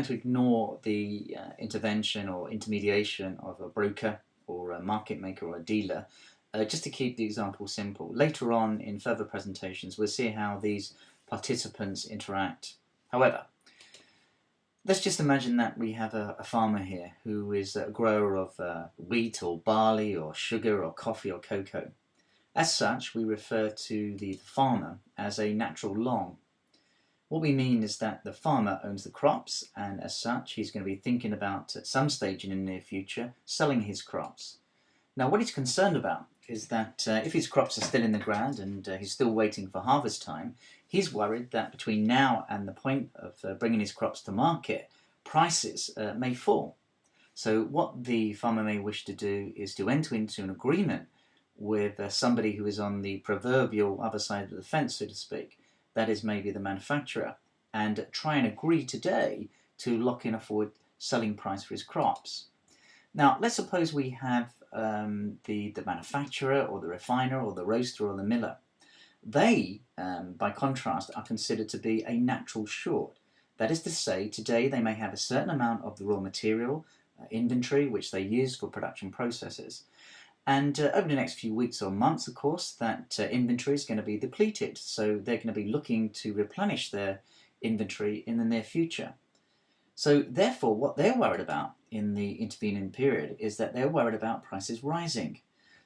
going to ignore the intervention or intermediation of a broker or a market maker or a dealer, just to keep the example simple. Later on in further presentations, we'll see how these participants interact. However, let's just imagine that we have a farmer here who is a grower of wheat or barley or sugar or coffee or cocoa. As such, we refer to the farmer as a natural long. What we mean is that the farmer owns the crops, and as such he's going to be thinking about, at some stage in the near future, selling his crops. Now what he's concerned about is that if his crops are still in the ground and he's still waiting for harvest time, he's worried that between now and the point of bringing his crops to market, prices may fall. So what the farmer may wish to do is to enter into an agreement with somebody who is on the proverbial other side of the fence, so to speak, that is maybe the manufacturer, and try and agree today to lock in a forward selling price for his crops. Now let's suppose we have the manufacturer or the refiner or the roaster or the miller. They, by contrast, are considered to be a natural short. That is to say, today they may have a certain amount of the raw material, inventory, which they use for production processes. And over the next few weeks or months, of course, that inventory is going to be depleted. So they're going to be looking to replenish their inventory in the near future. So therefore, what they're worried about in the intervening period is that they're worried about prices rising.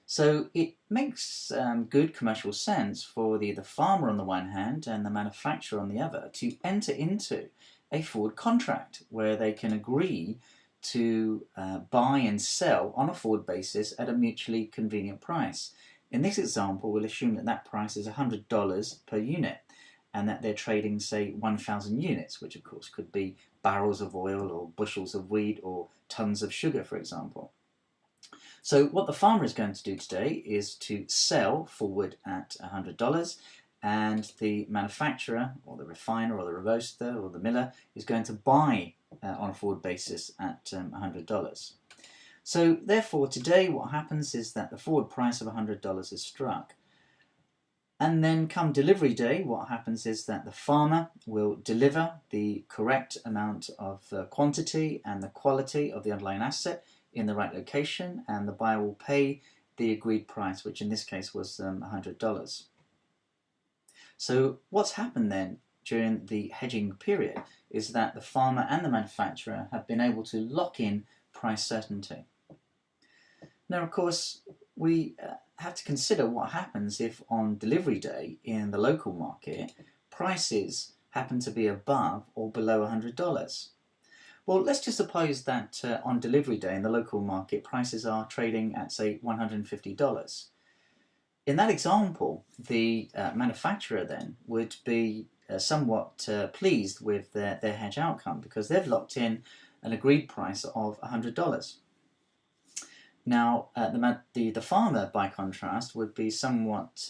So it makes good commercial sense for the farmer on the one hand and the manufacturer on the other to enter into a forward contract where they can agree to buy and sell on a forward basis at a mutually convenient price. In this example, we'll assume that that price is $100 per unit and that they're trading, say, 1,000 units, which of course could be barrels of oil or bushels of wheat or tons of sugar, for example. So what the farmer is going to do today is to sell forward at $100, and the manufacturer or the refiner or the roaster or the miller is going to buy on a forward basis at $100. So therefore today what happens is that the forward price of $100 is struck, and then come delivery day what happens is that the farmer will deliver the correct amount of quantity and the quality of the underlying asset in the right location, and the buyer will pay the agreed price, which in this case was $100. So what's happened then during the hedging period is that the farmer and the manufacturer have been able to lock in price certainty. Now of course we have to consider what happens if on delivery day in the local market prices happen to be above or below $100. Well, let's just suppose that on delivery day in the local market prices are trading at, say, $150. In that example, the manufacturer then would be somewhat pleased with their hedge outcome because they've locked in an agreed price of $100. Now, the farmer, by contrast, would be somewhat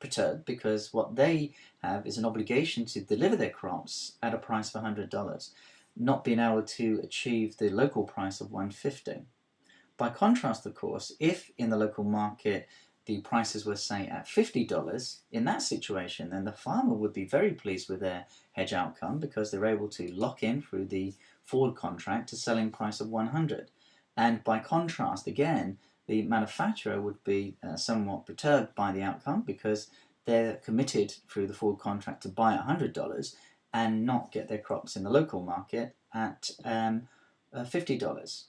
perturbed because what they have is an obligation to deliver their crops at a price of $100, not being able to achieve the local price of $150. By contrast, of course, if in the local market the prices were, say, at $50, in that situation, then the farmer would be very pleased with their hedge outcome because they're able to lock in through the forward contract a selling price of $100. And by contrast, again, the manufacturer would be somewhat perturbed by the outcome because they're committed through the forward contract to buy at $100 and not get their crops in the local market at $50.